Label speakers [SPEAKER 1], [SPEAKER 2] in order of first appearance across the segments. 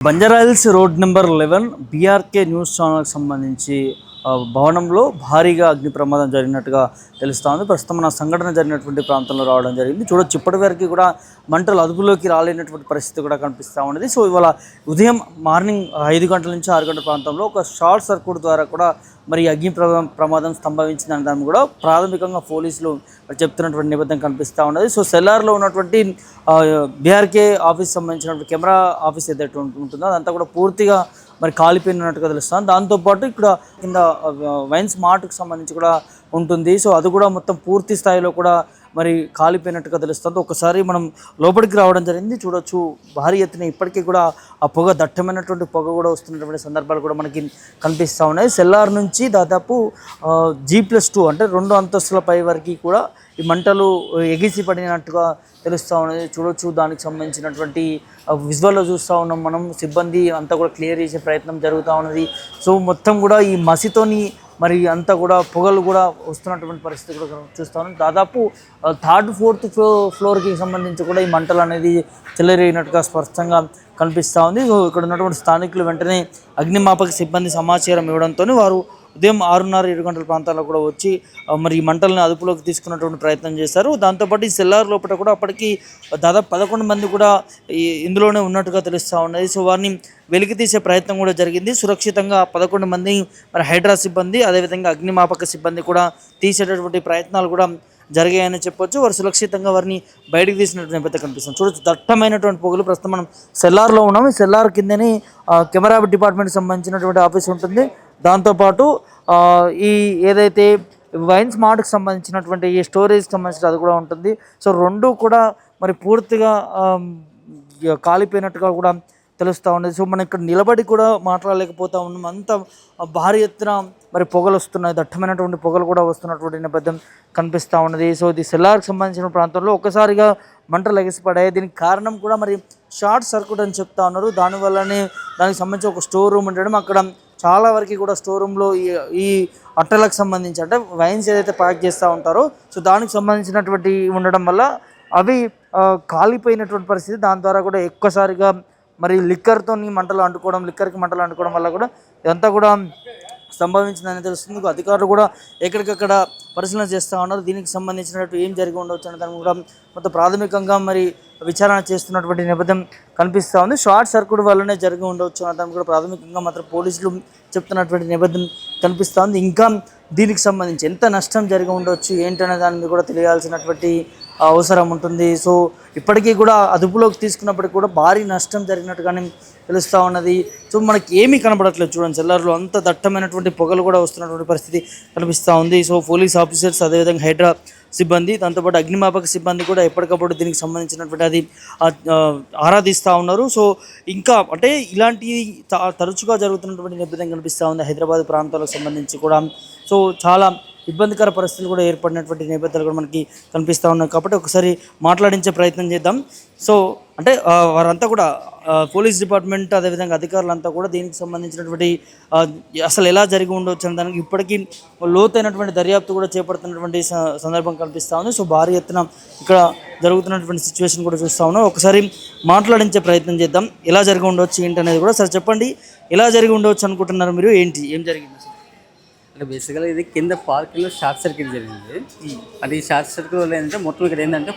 [SPEAKER 1] Banjara Hills road number 11 BRK news ఛానల్కి సంబంధించి భవనంలో భారీగా అగ్ని ప్రమాదం జరిగినట్టుగా తెలుస్తోంది. ప్రస్తుతం మన సంఘటన జరిగినటువంటి ప్రాంతంలో రావడం జరిగింది. చూడొచ్చు, ఇప్పటి వరకు కూడా మంటలు అదుపులోకి రాలేనటువంటి పరిస్థితి కూడా కనిపిస్తూ ఉన్నది. సో ఇవాళ ఉదయం మార్నింగ్ 5 గంటల నుంచి 6 గంటల ప్రాంతంలో ఒక షార్ట్ సర్క్యూట్ ద్వారా కూడా మరి అగ్ని ప్రమాదం సంభవించిందని దాన్ని కూడా ప్రాథమికంగా పోలీసులు చెప్తున్నటువంటి నేపథ్యం కనిపిస్తూ ఉన్నది. సో సెల్లార్లో ఉన్నటువంటి బీఆర్కే ఆఫీస్ సంబంధించినటువంటి కెమెరా ఆఫీస్ ఏదైతే ఉంటుందో అదంతా కూడా పూర్తిగా మరి కాలిపోయినట్టుగా తెలుస్తుంది. దాంతోపాటు ఇక్కడ కింద వైన్స్ మార్ట్కి సంబంధించి కూడా ఉంటుంది. సో అది కూడా మొత్తం పూర్తి స్థాయిలో కూడా మరి కాలిపోయినట్టుగా తెలుస్తుంది. ఒకసారి మనం లోపలికి రావడం జరిగింది. చూడొచ్చు, భారీ ఎత్తున ఇప్పటికీ కూడా ఆ పొగ, దట్టమైనటువంటి పొగ కూడా వస్తున్నటువంటి సందర్భాలు కూడా మనకి కనిపిస్తూ ఉన్నాయి. సెల్లార్ నుంచి దాదాపు G+2 అంటే 2 అంతస్తుల పై వరకు కూడా ఈ మంటలు ఎగిసి పడినట్టుగా తెలుస్తూ ఉన్నది. చూడొచ్చు, దానికి సంబంధించినటువంటి విజువల్లో చూస్తూ ఉన్నాం మనం. సిబ్బంది అంతా కూడా క్లియర్ చేసే ప్రయత్నం జరుగుతూ ఉన్నది. సో మొత్తం కూడా ఈ మసితోని మరి అంతా కూడా పొగలు కూడా వస్తున్నటువంటి పరిస్థితి కూడా చూస్తూ ఉన్నాం. దాదాపు 3rd 4th ఫ్లోర్కి సంబంధించి కూడా ఈ మంటలు అనేది చెలరేగినట్టుగా స్పష్టంగా కనిపిస్తూ ఉంది. ఇక్కడ ఉన్నటువంటి స్థానికులు వెంటనే అగ్నిమాపక సిబ్బంది సమాచారం ఇవ్వడంతో వారు ఉదయం 6:30-7 గంటల ప్రాంతాల్లో కూడా వచ్చి మరి ఈ మంటలను అదుపులోకి తీసుకున్నటువంటి ప్రయత్నం చేశారు. దాంతోపాటు ఈ సెల్లార్ లోపల కూడా అప్పటికి దాదాపు 11 మంది కూడా ఇందులోనే ఉన్నట్టుగా తెలుస్తూ ఉన్నది. సో వారిని వెలికి తీసే ప్రయత్నం కూడా జరిగింది. సురక్షితంగా 11 మంది మరి హైడ్రా సిబ్బంది, అదేవిధంగా అగ్నిమాపక సిబ్బంది కూడా తీసేటటువంటి ప్రయత్నాలు కూడా జరిగాయని చెప్పొచ్చు. వారు సురక్షితంగా వారిని బయటకు తీసినట్టు నేపథ్యం కనిపిస్తుంది. చూడొచ్చు, దట్టమైనటువంటి పొగలు. ప్రస్తుతం మనం సెల్లార్లో ఉన్నాం. ఈ సెల్లార్ కిందనే కెమెరా డిపార్ట్మెంట్కి సంబంధించినటువంటి ఆఫీస్ ఉంటుంది. దాంతోపాటు ఈ ఏదైతే వైన్స్ మార్ట్కి సంబంధించినటువంటి ఈ స్టోరేజ్కి సంబంధించిన అది కూడా ఉంటుంది. సో రెండు కూడా మరి పూర్తిగా కాలిపోయినట్టుగా కూడా తెలుస్తూ ఉన్నది. సో మనం ఇక్కడ నిలబడి కూడా మాట్లాడలేకపోతూ ఉన్నాం. అంత భారీ ఎత్తున మరి పొగలు వస్తున్నాయి, దట్టమైనటువంటి పొగలు కూడా వస్తున్నటువంటి నేపథ్యం కనిపిస్తూ ఉన్నది. సో ఇది సెల్లార్కి సంబంధించిన ప్రాంతంలో ఒక్కసారిగా మంటలు ఎగిసిపడాయి. దీనికి కారణం కూడా మరి షార్ట్ సర్క్యూట్ అని చెప్తా ఉన్నారు. దానివల్లనే దానికి సంబంధించి ఒక స్టోర్ రూమ్ ఉండడం, అక్కడ చాలా వరకు కూడా స్టోర్ రూమ్లో ఈ అట్టలకు సంబంధించి అంటే వైన్స్ ఏదైతే ప్యాక్ చేస్తూ ఉంటారో సో దానికి సంబంధించినటువంటి ఉండడం వల్ల అవి కాలిపోయినటువంటి పరిస్థితి. దాని ద్వారా కూడా ఎక్కువసారిగా మరి లిక్కర్కి మంటలు అంటుకోవడం వల్ల కూడా ఇదంతా కూడా సంభవించిందని తెలుస్తుంది. అధికారులు కూడా ఎక్కడికక్కడ పరిశీలన చేస్తూ ఉన్నారు. దీనికి సంబంధించినట్టు ఏం జరిగి ఉండవచ్చు అనే దాన్ని కూడా మొత్తం ప్రాథమికంగా మరి విచారణ చేస్తున్నటువంటి నేపథ్యం కనిపిస్తూ ఉంది. షార్ట్ సర్క్యూట్ వల్లనే జరిగి ఉండవచ్చు అనే దాన్ని కూడా ప్రాథమికంగా మాత్రం పోలీసులు చెప్తున్నటువంటి నేపథ్యం కనిపిస్తూ ఉంది. ఇంకా దీనికి సంబంధించి ఎంత నష్టం జరిగి ఉండవచ్చు ఏంటనే దాన్ని కూడా తెలియాల్సినటువంటి అవసరం ఉంటుంది. సో ఇప్పటికీ కూడా అదుపులోకి తీసుకున్నప్పటికీ కూడా భారీ నష్టం జరిగినట్టుగానే తెలుస్తూ ఉన్నది. సో మనకి ఏమీ కనబడట్లేదు. చూడండి, సెల్లార్లో అంత దట్టమైనటువంటి పొగలు కూడా వస్తున్నటువంటి పరిస్థితి కనిపిస్తూ ఉంది. సో పోలీస్ ఆఫీసర్స్, అదేవిధంగా హైడ్రా సిబ్బంది, దాంతోపాటు అగ్నిమాపక సిబ్బంది కూడా ఎప్పటికప్పుడు దీనికి సంబంధించినటువంటి అది ఆరాధిస్తూ ఉన్నారు. సో ఇంకా అంటే ఇలాంటి తరచుగా జరుగుతున్నటువంటి నేపథ్యం కనిపిస్తూ ఉంది హైదరాబాద్ ప్రాంతాలకు సంబంధించి కూడా. సో చాలా ఇబ్బందికర పరిస్థితులు కూడా ఏర్పడినటువంటి నేపథ్యాలు కూడా మనకి కనిపిస్తూ ఉన్నాయి. కాబట్టి ఒకసారి మాట్లాడించే ప్రయత్నం చేద్దాం. సో అంటే వారంతా కూడా పోలీస్ డిపార్ట్మెంట్, అదేవిధంగా అధికారులంతా కూడా దీనికి సంబంధించినటువంటి అసలు ఎలా జరిగి ఉండవచ్చు అనే దానికి ఇప్పటికీ లోతైనటువంటి దర్యాప్తు కూడా చేపడుతున్నటువంటి సందర్భం కనిపిస్తూ ఉంది. సో భారీ ఎత్తున ఇక్కడ జరుగుతున్నటువంటి సిచ్యువేషన్ కూడా చూస్తూ ఉన్నాం. ఒకసారి మాట్లాడించే ప్రయత్నం చేద్దాం. ఎలా జరిగి ఉండవచ్చు ఏంటి అనేది కూడా. సార్ చెప్పండి, ఎలా జరిగి ఉండవచ్చు అనుకుంటున్నారు మీరు? ఏం జరిగింది?
[SPEAKER 2] అంటే బేసికల్గా ఇది కింద పార్కింగ్లో షార్ట్ సర్క్యూట్ జరిగింది. అది షార్ట్ సర్క్యూట్ వల్ల ఏంటంటే మొత్తం ఇక్కడ ఏంటంటే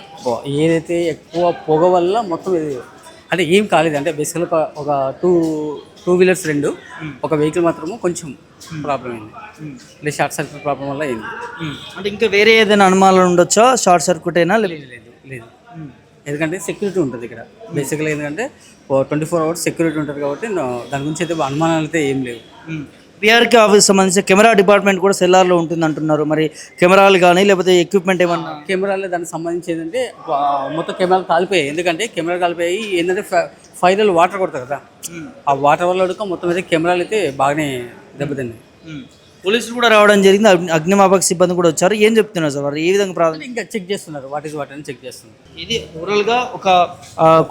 [SPEAKER 2] ఏదైతే ఎక్కువ పొగ వల్ల మొత్తం ఇది అంటే ఏం కాలేదు. అంటే బేసికల్గా ఒక టూ వీలర్స్ 2, ఒక వెహికల్ మాత్రము కొంచెం ప్రాబ్లం అయింది. అంటే షార్ట్ సర్క్యూట్ ప్రాబ్లం వల్ల అయింది.
[SPEAKER 1] అంటే ఇంకా వేరే ఏదైనా అనుమానాలు ఉండొచ్చా? షార్ట్ సర్క్యూట్ అయినా?
[SPEAKER 2] లేదు. ఎందుకంటే సెక్యూరిటీ ఉంటుంది ఇక్కడ. బేసికల్గా ఎందుకంటే 24 hours సెక్యూరిటీ ఉంటుంది కాబట్టి దాని గురించి అయితే అనుమానాలు అయితే ఏం లేవు.
[SPEAKER 1] బీఆర్కే ఆఫీస్ సంబంధించిన కెమెరా డిపార్ట్మెంట్ కూడా సెల్లార్లో ఉంటుంది అంటున్నారు. మరి కెమెరాలు కానీ లేకపోతే ఎక్విప్మెంట్ ఏమన్నా?
[SPEAKER 2] కెమెరాలు దానికి సంబంధించి ఏంటంటే మొత్తం కెమెరాలు కాలిపోయాయి. ఎందుకంటే కెమెరాలు కాలిపోయాయి ఏంటంటే ఫైర్లు వాటర్ కొడతారు కదా, ఆ వాటర్ వల్ల మొత్తం అయితే కెమెరాలు అయితే బాగానే దెబ్బతిన్నాయి.
[SPEAKER 1] పోలీసులు కూడా రావడం జరిగింది, అగ్నిమాపక సిబ్బంది కూడా వచ్చారు. ఏం చెప్తున్నారు సార్? ఏ విధంగా ప్రాబ్లం?
[SPEAKER 2] ఇంకా చెక్ చేస్తున్నారు, వాట్ అని చెక్ చేస్తున్నారు.
[SPEAKER 1] ఇది ఓవరాల్గా ఒక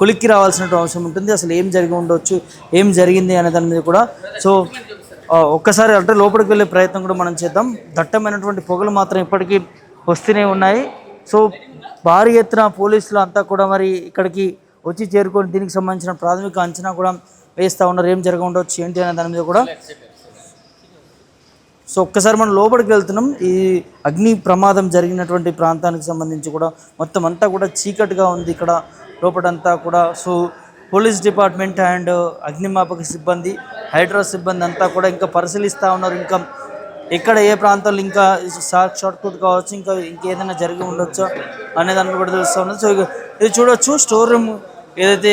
[SPEAKER 1] కొలిక్కి రావాల్సిన అవసరం ఉంటుంది. అసలు ఏం జరిగి ఉండొచ్చు, ఏం జరిగింది అనే దాని మీద కూడా. సో ఒక్కసారి అంటే లోపలికి వెళ్ళే ప్రయత్నం కూడా మనం చేద్దాం. దట్టమైనటువంటి పొగలు మాత్రం ఇప్పటికీ వస్తూనే ఉన్నాయి. సో భారీ ఎత్తున పోలీసులు అంతా కూడా మరి ఇక్కడికి వచ్చి చేరుకొని దీనికి సంబంధించిన ప్రాథమిక అంచనా కూడా వేస్తూ ఉన్నారు. ఏం జరగ ఉండొచ్చు ఏంటి అనే దాని మీద కూడా. సో ఒక్కసారి మనం లోపలికి వెళ్తున్నాం. ఈ అగ్ని ప్రమాదం జరిగినటువంటి ప్రాంతానికి సంబంధించి కూడా మొత్తం అంతా కూడా చీకటిగా ఉంది ఇక్కడ లోపలంతా కూడా. సో పోలీస్ డిపార్ట్మెంట్ అండ్ అగ్నిమాపక సిబ్బంది, హైడ్రా సిబ్బంది అంతా కూడా ఇంకా పరిశీలిస్తూ ఉన్నారు. ఇంకా ఎక్కడ ఏ ప్రాంతాల్లో ఇంకా షార్ట్ సర్క్యూట్ కావచ్చు, ఇంకా ఇంకేదైనా జరిగి ఉండొచ్చో అనే దాన్ని కూడా తెలుస్తూ ఉన్నది. సో ఇది చూడొచ్చు, స్టోర్ రూమ్ ఏదైతే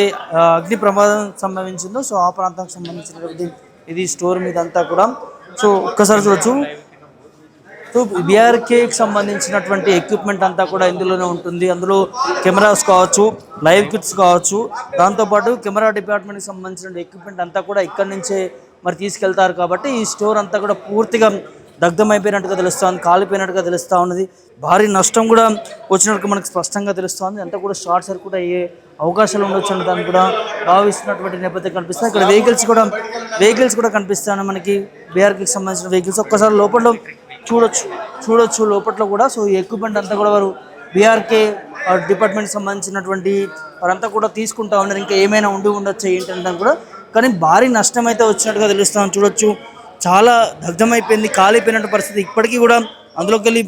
[SPEAKER 1] అగ్ని ప్రమాదం సంభవించిందో సో ఆ ప్రాంతానికి సంబంధించినటువంటి ఇది స్టోర్ మీద అంతా కూడా. సో ఒక్కసారి చూడొచ్చు. సో బీఆర్కేకి సంబంధించినటువంటి ఎక్విప్మెంట్ అంతా కూడా ఇందులోనే ఉంటుంది. అందులో కెమెరాస్ కావచ్చు, లైవ్ కిట్స్ కావచ్చు, దాంతోపాటు కెమెరా డిపార్ట్మెంట్కి సంబంధించిన ఎక్విప్మెంట్ అంతా కూడా ఇక్కడి నుంచే మరి తీసుకెళ్తారు. కాబట్టి ఈ స్టోర్ అంతా కూడా పూర్తిగా దగ్ధమైపోయినట్టుగా తెలుస్తుంది, కాలిపోయినట్టుగా తెలుస్తూ ఉన్నది. భారీ నష్టం కూడా వచ్చినట్టు మనకు స్పష్టంగా తెలుస్తుంది. అంతా కూడా షార్ట్ సర్క్యూట్ అయ్యే అవకాశాలు ఉండొచ్చు అని దాన్ని కూడా భావిస్తున్నటువంటి నేపథ్యం కనిపిస్తుంది. ఇక్కడ వెహికల్స్ కూడా కనిపిస్తాయి మనకి, బీఆర్కేకి సంబంధించిన వెహికల్స్. ఒక్కసారి లోపల చూడొచ్చు లోపల కూడా. సో ఈ ఎక్విప్మెంట్ అంతా కూడా వారు బీఆర్కే డిపార్ట్మెంట్కి సంబంధించినటువంటి వారంతా కూడా తీసుకుంటా ఉన్నారు. ఇంకా ఏమైనా ఉండొచ్చు ఏంటంటే కూడా, కానీ భారీ నష్టం అయితే వచ్చినట్టుగా తెలుస్తామని చూడొచ్చు. చాలా దగ్ధమైపోయింది, కాలిపోయినటువంటి పరిస్థితి. ఇప్పటికీ కూడా అందులోకి వెళ్ళి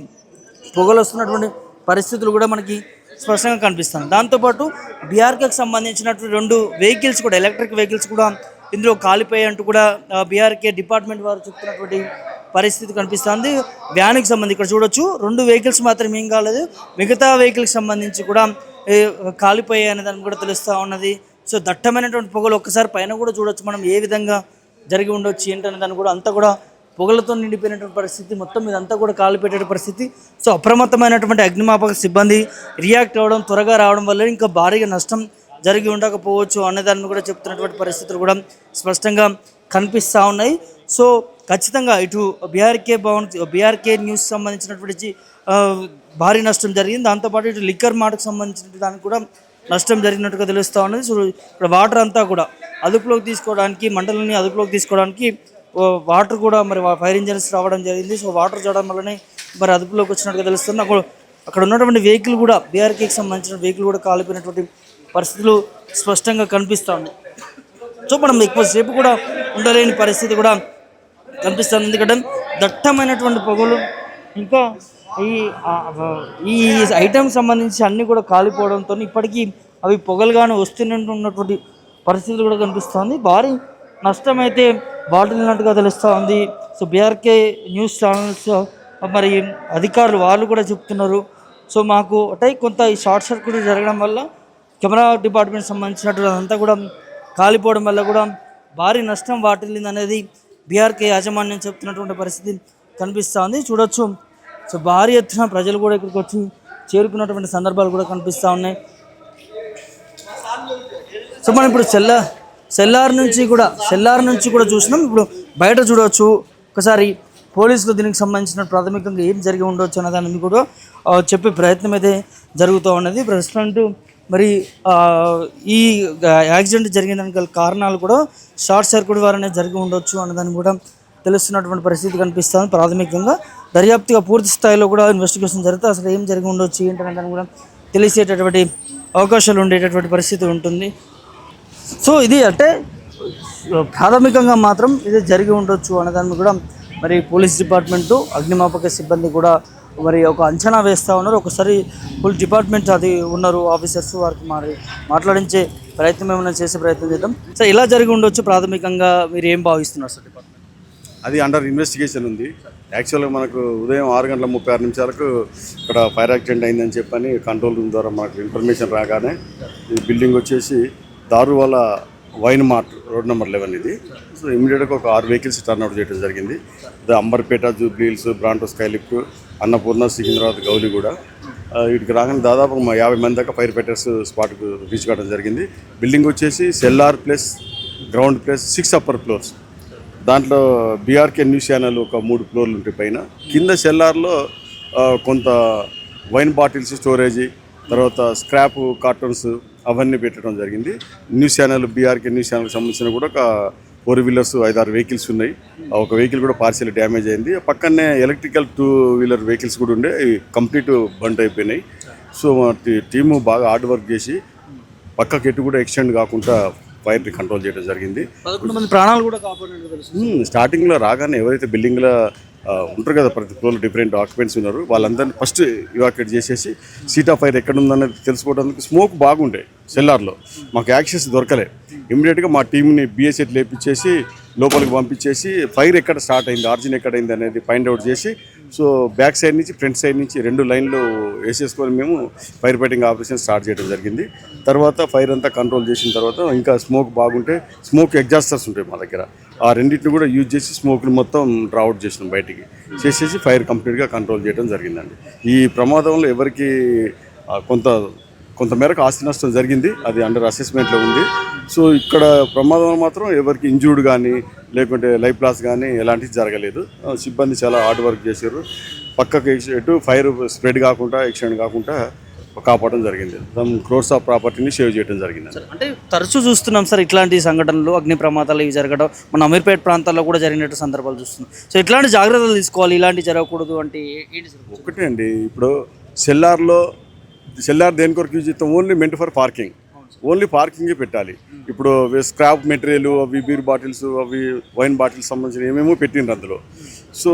[SPEAKER 1] పొగలు వస్తున్నటువంటి పరిస్థితులు కూడా మనకి స్పష్టంగా కనిపిస్తుంది. దాంతోపాటు బీఆర్కేకి సంబంధించినటువంటి 2 వెహికల్స్ కూడా, ఎలక్ట్రిక్ వెహికల్స్ కూడా ఇందులో కాలిపోయాయి అంటూ కూడా బీఆర్కే డిపార్ట్మెంట్ వారు చెప్తున్నటువంటి పరిస్థితి కనిపిస్తుంది. వ్యాన్కి సంబంధించి ఇక్కడ చూడొచ్చు 2 వెహికల్స్ మాత్రం ఏం కాలేదు, మిగతా వెహికల్కి సంబంధించి కూడా కాలిపోయాయి అనే దాన్ని కూడా తెలుస్తూ ఉన్నది. సో దట్టమైనటువంటి పొగలు ఒక్కసారి పైన కూడా చూడొచ్చు మనం, ఏ విధంగా జరిగి ఉండొచ్చు ఏంటనే దాన్ని కూడా. అంతా కూడా పొగలతో నిండిపోయినటువంటి పరిస్థితి, మొత్తం ఇదంతా కూడా కాలిపెట్టే పరిస్థితి. సో అప్రమత్తమైనటువంటి అగ్నిమాపక సిబ్బంది రియాక్ట్ అవ్వడం, త్వరగా రావడం వల్ల ఇంకా భారీగా నష్టం జరిగి ఉండకపోవచ్చు అనేదాన్ని కూడా చెప్తున్నటువంటి పరిస్థితులు కూడా స్పష్టంగా కనిపిస్తూ ఉన్నాయి. సో ఖచ్చితంగా ఇటు బీఆర్కే న్యూస్ సంబంధించినటువంటి భారీ నష్టం జరిగింది. దాంతోపాటు ఇటు లిక్కర్ మార్ట్కి సంబంధించిన దానికి కూడా నష్టం జరిగినట్టుగా తెలుస్తూ ఉన్నది. సో ఇక్కడ వాటర్ అంతా కూడా అదుపులోకి తీసుకోవడానికి, మంటలని అదుపులోకి తీసుకోవడానికి వాటర్ కూడా మరి ఫైర్ ఇంజన్స్ రావడం జరిగింది. సో వాటర్ చూడడం వల్లనే మరి అదుపులోకి వచ్చినట్టుగా తెలుస్తుంది. అక్కడ ఉన్నటువంటి వెహికల్ కూడా, బీఆర్కేకి సంబంధించిన వెహికల్ కూడా కాలిపోయినటువంటి పరిస్థితులు స్పష్టంగా కనిపిస్తూ ఉన్నాయి. సో మనం ఎక్కువసేపు కూడా ఉండలేని పరిస్థితి కూడా కనిపిస్తుంది. ఎందుకంటే దట్టమైనటువంటి పొగలు, ఇంకా ఈ ఐటమ్స్ సంబంధించి అన్నీ కూడా కాలిపోవడంతో ఇప్పటికీ అవి పొగలుగానే వస్తున్నటువంటి పరిస్థితులు కూడా కనిపిస్తుంది. భారీ నష్టం అయితే వాటిల్లినట్టుగా తెలుస్తూ ఉంది. సో బీఆర్కే న్యూస్ ఛానల్స్ మరి అధికారులు వాళ్ళు కూడా చెప్తున్నారు. సో మాకు కొంత ఈ షార్ట్ సర్క్యూట్ జరగడం వల్ల కెమెరా డిపార్ట్మెంట్ సంబంధించినటువంటి అంతా కూడా కాలిపోవడం వల్ల కూడా భారీ నష్టం వాటిల్లింది అనేది బీఆర్కే యాజమాన్యం చెప్తున్నటువంటి పరిస్థితి కనిపిస్తూ ఉంది. చూడొచ్చు. సో భారీ ఎత్తున ప్రజలు కూడా ఇక్కడికి వచ్చి చేరుకున్నటువంటి సందర్భాలు కూడా కనిపిస్తూ ఉన్నాయి. సో మనం ఇప్పుడు సెల్లార్ నుంచి కూడా చూసినాం. ఇప్పుడు బయట చూడవచ్చు. ఒకసారి పోలీసులు దీనికి సంబంధించిన ప్రాథమికంగా ఏం జరిగి ఉండవచ్చు అన్న దాన్ని కూడా చెప్పే ప్రయత్నం అయితే జరుగుతూ ఉన్నది. ప్రస్తుతం మరి ఈ యాక్సిడెంట్ జరిగిన దానికి గల కారణాలు కూడా షార్ట్ సర్క్యూట్ ద్వారానే జరిగి ఉండొచ్చు అన్నదాన్ని కూడా తెలుస్తున్నటువంటి పరిస్థితి కనిపిస్తుంది. ప్రాథమికంగా దర్యాప్తుగా పూర్తి స్థాయిలో కూడా ఇన్వెస్టిగేషన్ జరిగితే అసలు ఏం జరిగి ఉండొచ్చు ఏంటనే దాన్ని కూడా తెలిసేటటువంటి అవకాశాలు ఉండేటటువంటి పరిస్థితి ఉంటుంది. సో ఇది ప్రాథమికంగా మాత్రం ఇది జరిగి ఉండొచ్చు అన్నదాన్ని కూడా మరి పోలీస్ డిపార్ట్మెంటు, అగ్నిమాపక సిబ్బంది కూడా మరి ఒక అంచనా వేస్తూ ఉన్నారు. ఒకసారి ఫుల్ డిపార్ట్మెంట్ అది ఉన్నారు ఆఫీసర్స్, వారికి మాట్లాడించే ప్రయత్నం ఏమైనా చేసే ప్రయత్నం చేద్దాం. సో ఇలా జరిగి ఉండొచ్చు ప్రాథమికంగా మీరు ఏం భావిస్తున్నారు సార్? డిపార్ట్మెంట్
[SPEAKER 3] అది అండర్ ఇన్వెస్టిగేషన్ ఉంది. యాక్చువల్గా మనకు ఉదయం 6:36 ఇక్కడ ఫైర్ యాక్సిడెంట్ అయిందని చెప్పని కంట్రోల్ రూమ్ ద్వారా మనకు ఇన్ఫర్మేషన్ రాగానే ఈ బిల్డింగ్ వచ్చేసి దారువాల వైన్ మార్ట్ రోడ్ నెంబర్ 11 ఇది. సో ఇమీడియట్గా ఒక 6 వెహికల్స్ టర్న్అవుట్ చేయడం జరిగింది. Amberpet, Jubilee Hills, Bronto, skylift, Annapurna, Secunderabad, Gowliguda. వీటికి రాగానే దాదాపు 50 మంది దాకా ఫైర్ ఫైటర్స్ స్పాట్కు రీచ్ కావడం జరిగింది. బిల్డింగ్ వచ్చేసి cellar plus ground plus 6 upper floors. దాంట్లో బీఆర్కే న్యూస్ ఛానల్ ఒక 3 ఫ్లోర్లు ఉంటాయి పైన. కింద సెల్లార్లో కొంత వైన్ బాటిల్స్ స్టోరేజీ, తర్వాత స్క్రాప్ కార్టూన్స్ అవన్నీ పెట్టడం జరిగింది. న్యూస్ ఛానల్, బీఆర్కే న్యూస్ ఛానల్కి సంబంధించిన కూడా ఒక 4 వీలర్స్ 5-6 వెహికల్స్ ఉన్నాయి. ఒక వెహికల్ కూడా పార్షియల్ డ్యామేజ్ అయింది. పక్కనే ఎలక్ట్రికల్ 2 వీలర్ వెహికల్స్ కూడా ఉండే, కంప్లీట్ బండ్ అయిపోయినాయి. సో టీము బాగా హార్డ్ వర్క్ చేసి పక్కకి ఎటు కూడా ఎక్స్టెండ్ కాకుండా ఫైర్ని కంట్రోల్ చేయడం జరిగింది.
[SPEAKER 1] 11 మంది ప్రాణాలు కూడా కాపాడినట్టు తెలుసు.
[SPEAKER 3] స్టార్టింగ్లో రాగానే ఎవరైతే బిల్డింగ్లో ఉంటారు కదా, ప్రతి ఫ్లోర్లో డిఫరెంట్ ఆక్యుపెంట్స్ ఉన్నారు, వాళ్ళందరినీ ఫస్ట్ ఇవాక్యుయేట్ చేసేసి సీట్ ఆఫ్ ఫైర్ ఎక్కడ ఉందనేది తెలుసుకోవడానికి స్మోక్ బాగుండే సెల్లార్లో, మాకు యాక్సెస్ దొరకలే. ఇమ్మీడియట్గా మా టీంని బిఎస్ఎట్ లేపించేసి లోపలికి పంపించేసి ఫైర్ ఎక్కడ స్టార్ట్ అయింది, ఆర్జిన్ ఎక్కడైంది అనేది ఫైండ్ అవుట్ చేసి, సో బ్యాక్ సైడ్ నుంచి ఫ్రంట్ సైడ్ నుంచి 2 లైన్లు వేసేసుకొని మేము ఫైర్ ఫైటింగ్ ఆపరేషన్ స్టార్ట్ చేయడం జరిగింది. తర్వాత ఫైర్ అంతా కంట్రోల్ చేసిన తర్వాత ఇంకా స్మోక్ బాగుంటే స్మోక్ ఎగ్జాస్టర్స్ ఉంటాయి మా దగ్గర, ఆ రెండింటిని కూడా యూజ్ చేసి స్మోక్ని మొత్తం డ్రాఅవుట్ చేసినాం, బయటికి చేసేసి ఫైర్ కంప్లీట్గా కంట్రోల్ చేయడం జరిగిందండి. ఈ ప్రమాదంలో ఎవరికి కొంతమేరకు ఆస్తి నష్టం జరిగింది, అది అండర్ అసెస్మెంట్లో ఉంది. సో ఇక్కడ ప్రమాదం మాత్రం ఎవరికి ఇంజూర్డ్ కానీ లేకుంటే లైఫ్ లాస్ కానీ ఎలాంటివి జరగలేదు. సిబ్బంది చాలా హార్డ్ వర్క్ చేశారు, పక్కకి ఎటు ఫైర్ స్ప్రెడ్ కాకుండా ఎక్స్టెండ్ కాకుండా కాపాడడం జరిగింది. సమ్ క్రోర్స్ ఆఫ్ ప్రాపర్టీని సేవ్ చేయడం జరిగింది.
[SPEAKER 1] అంటే తరచూ చూస్తున్నాం సార్ ఇట్లాంటి సంఘటనలు, అగ్ని ప్రమాదాలు ఇవి జరగడం మన అమీర్పేట ప్రాంతాల్లో కూడా జరిగినట్టు సందర్భాలు చూస్తున్నాం. సో ఇట్లాంటి జాగ్రత్తలు తీసుకోవాలి, ఇలాంటివి జరగకూడదు అంటే ఏంటి సార్?
[SPEAKER 3] ఒకటే అండి, ఇప్పుడు సెల్లార్ దేని కొరకు యూజ్ చేస్తాం, only meant for parking, only పార్కింగే పెట్టాలి. ఇప్పుడు స్క్రాప్ మెటీరియల్, అవి బీర్ బాటిల్స్, అవి వైన్ బాటిల్స్ సంబంధించిన ఏమేమో పెట్టిండ్రు అందులో. సో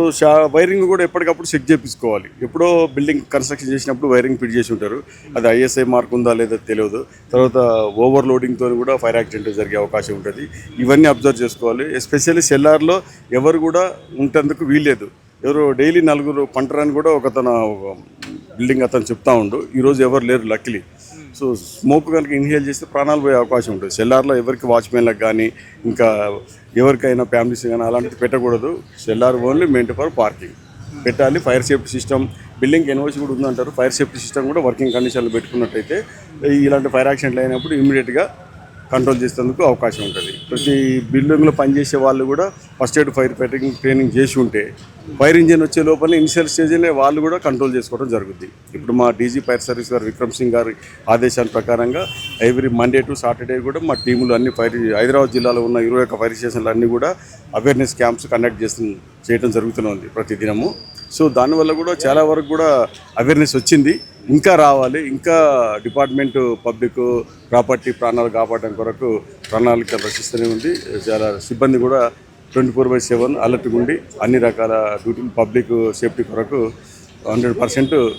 [SPEAKER 3] వైరింగ్ కూడా ఎప్పటికప్పుడు చెక్ చేయించుకోవాలి. ఎప్పుడో బిల్డింగ్ కన్స్ట్రక్షన్ చేసినప్పుడు వైరింగ్ ఫిట్ చేసి ఉంటారు, అది ఐఎస్ఐ మార్క్ ఉందా లేదో తెలియదు. తర్వాత ఓవర్లోడింగ్తో కూడా ఫైర్ యాక్సిడెంట్ జరిగే అవకాశం ఉంటుంది. ఇవన్నీ అబ్జర్వ్ చేసుకోవాలి. ఎస్పెషల్లీ సెల్లార్లో ఎవరు కూడా ఉంటేందుకు వీల్లేదు. ఎవరు డైలీ 4 పంటరని కూడా ఒకతను బిల్డింగ్ అతను చెప్తా ఉండు, ఈరోజు ఎవరు లేరు లక్కీలీ. సో స్మోక్ కనుక ఇన్హేల్ చేస్తే ప్రాణాలు పోయే అవకాశం ఉంటుంది. సెల్లార్లో ఎవరికి వాచ్మెన్లకు కానీ ఇంకా ఎవరికైనా ఫ్యామిలీస్ కానీ అలాంటిది పెట్టకూడదు. Cellar only meant for parking పెట్టాలి. Fire safety system building NOC కూడా ఉందంటారు, ఫైర్ సేఫ్టీ సిస్టమ్ కూడా వర్కింగ్ కండిషన్లో పెట్టుకున్నట్టయితే ఇలాంటి ఫైర్ యాక్సిడెంట్లు అయినప్పుడు ఇమీడియట్గా కంట్రోల్ చేసేందుకు అవకాశం ఉంటుంది. ప్రతి బిల్డింగ్లో పనిచేసే వాళ్ళు కూడా first aid fire fighting training చేసి ఉంటే ఫైర్ ఇంజిన్ వచ్చే లోపల ఇనిషియల్ స్టేజ్లో వాళ్ళు కూడా కంట్రోల్ చేసుకోవడం జరుగుతుంది. ఇప్పుడు మా డీజీ ఫైర్ సర్వీస్ గారు విక్రమ్ సింగ్ గారి ఆదేశాల ప్రకారంగా ఎవ్రీ మండే టు సాటర్డే కూడా మా టీములు అన్ని హైదరాబాద్ జిల్లాలో ఉన్న 21 ఫైర్ స్టేషన్లు అన్నీ కూడా అవేర్నెస్ క్యాంప్స్ కండక్ట్ చేయడం జరుగుతుంది ప్రతిదినము. సో దానివల్ల కూడా చాలా వరకు కూడా అవేర్నెస్ వచ్చింది, ఇంకా రావాలి. ఇంకా డిపార్ట్మెంటు పబ్లిక్ ప్రాపర్టీ ప్రాణాలు కాపాడడం కొరకు ప్రణాళిక రచిస్తూనే ఉంది. చాలా సిబ్బంది కూడా 24/7 అలర్ట్గా ఉండి అన్ని రకాల డ్యూటీలు పబ్లిక్ సేఫ్టీ కొరకు 100%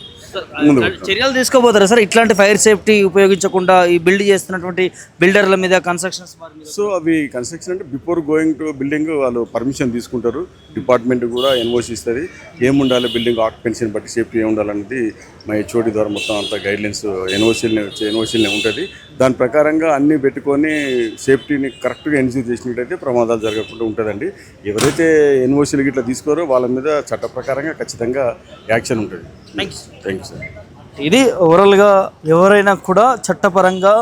[SPEAKER 3] ముందు
[SPEAKER 1] చర్యలు తీసుకోబోతారా సార్ ఇట్లాంటి ఫైర్ సేఫ్టీ ఉపయోగించకుండా ఈ బిల్డ్ చేస్తున్నటువంటి బిల్డర్ల మీద, కన్స్ట్రక్షన్స్?
[SPEAKER 3] సో అవి కన్స్ట్రక్షన్ అంటే బిఫోర్ గోయింగ్ టు బిల్డింగ్ వాళ్ళు పర్మిషన్ తీసుకుంటారు, డిపార్ట్మెంట్ కూడా ఎన్ఓసి ఇస్తుంది, ఏముండాలి బిల్డింగ్ ఆక్యుపెన్సీని బట్టి సేఫ్టీ ఏముండాలనేది మా హెచ్ఓడి ద్వారా మొత్తం అంత గైడ్లైన్స్ ఎన్ఓసీలనే ఉంటుంది. దాని ప్రకారంగా అన్నీ పెట్టుకొని సేఫ్టీని కరెక్ట్గా ఎన్ష్యూర్ చేసినట్టయితే ప్రమాదాలు జరగకుండా ఉంటుందండి. ఎవరైతే ఎన్ఓసీలు ఇట్లా తీసుకోరో వాళ్ళ మీద చట్ట ప్రకారంగా ఖచ్చితంగా యాక్షన్ ఉంటుంది. Thank you sir.
[SPEAKER 1] ఇది ఓవరాల్గా ఎవరైనా కూడా చట్టపరంగా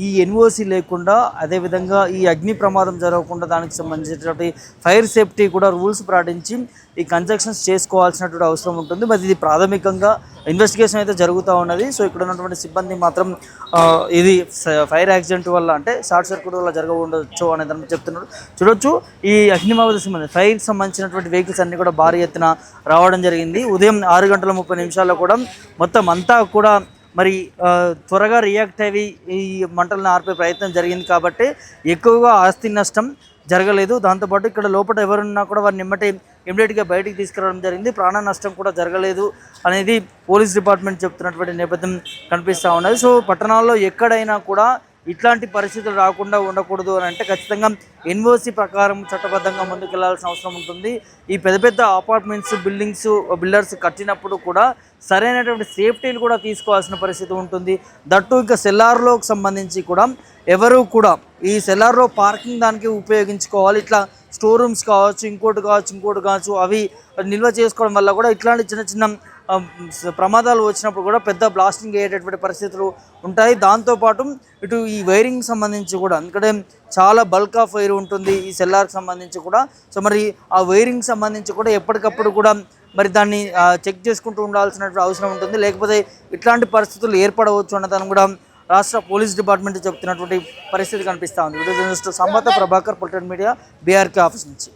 [SPEAKER 1] ఈ ఎన్ఓసి లేకుండా, అదేవిధంగా ఈ అగ్ని ప్రమాదం జరగకుండా దానికి సంబంధించినటువంటి ఫైర్ సేఫ్టీ కూడా రూల్స్ పాటించి ఈ కన్స్ట్రక్షన్స్ చేసుకోవాల్సినటువంటి అవసరం ఉంటుంది. మరి ఇది ప్రాథమికంగా ఇన్వెస్టిగేషన్ అయితే జరుగుతూ ఉన్నది. సో ఇక్కడ ఉన్నటువంటి సిబ్బంది మాత్రం ఇది ఫైర్ యాక్సిడెంట్ వల్ల అంటే షార్ట్ సర్క్యూట్ వల్ల జరగవచ్చు అనే దాన్ని చెప్తున్నారు. చూడొచ్చు ఈ అగ్నిమాపక సిబ్బంది ఫైర్కి సంబంధించినటువంటి వెహికల్స్ అన్నీ కూడా భారీ ఎత్తున రావడం జరిగింది. ఉదయం 6:30 కూడా మొత్తం అంతా కూడా మరి త్వరగా రియాక్ట్ అయ్యి ఈ మంటలను ఆర్పే ప్రయత్నం జరిగింది కాబట్టి ఎక్కువగా ఆస్తి నష్టం జరగలేదు. దాంతోపాటు ఇక్కడ లోపల ఎవరున్నా కూడా వారిని ఇమ్మీడియట్గా బయటికి తీసుకురావడం జరిగింది. ప్రాణ నష్టం కూడా జరగలేదు అనేది పోలీస్ డిపార్ట్మెంట్ చెప్తున్నటువంటి నేపథ్యం కనిపిస్తూ ఉన్నది. సో పట్టణాల్లో ఎక్కడైనా కూడా ఇట్లాంటి పరిస్థితులు రాకుండా ఉండకూడదు అని అంటే ఖచ్చితంగా ఎన్ఓసి ప్రకారం చట్టబద్ధంగా ముందుకెళ్లాల్సిన అవసరం ఉంటుంది. ఈ పెద్ద పెద్ద అపార్ట్మెంట్స్ బిల్డర్స్ కట్టినప్పుడు కూడా సరైనటువంటి సేఫ్టీలు కూడా తీసుకోవాల్సిన పరిస్థితి ఉంటుంది. దట్టు ఇంకా సెల్లార్లోకి సంబంధించి కూడా ఎవరు కూడా ఈ సెల్లార్లో పార్కింగ్ దానికి ఉపయోగించుకోవాలి. ఇట్లా స్టోర్ రూమ్స్ కావచ్చు, ఇంకోటి కావచ్చు అవి నిల్వ చేసుకోవడం వల్ల కూడా ఇట్లాంటి చిన్న చిన్న ప్రమాదాలు వచ్చినప్పుడు కూడా పెద్ద బ్లాస్టింగ్ అయ్యేటటువంటి పరిస్థితులు ఉంటాయి. దాంతోపాటు ఇటు ఈ వైరింగ్ సంబంధించి కూడా ఎందుకంటే చాలా బల్క్ ఆఫ్ వైర్ ఉంటుంది ఈ సెల్లార్కి సంబంధించి కూడా. సో మరి ఆ వైరింగ్ సంబంధించి కూడా ఎప్పటికప్పుడు కూడా మరి దాన్ని చెక్ చేసుకుంటూ ఉండాల్సినటువంటి అవసరం ఉంటుంది. లేకపోతే ఇట్లాంటి పరిస్థితులు ఏర్పడవచ్చు అన్నదాన్ని కూడా రాష్ట్ర పోలీస్ డిపార్ట్మెంట్ చెప్తున్నటువంటి పరిస్థితి కనిపిస్తూ ఉంది. Video journalist Sampath Prabhakar, political media, BRK office నుంచి.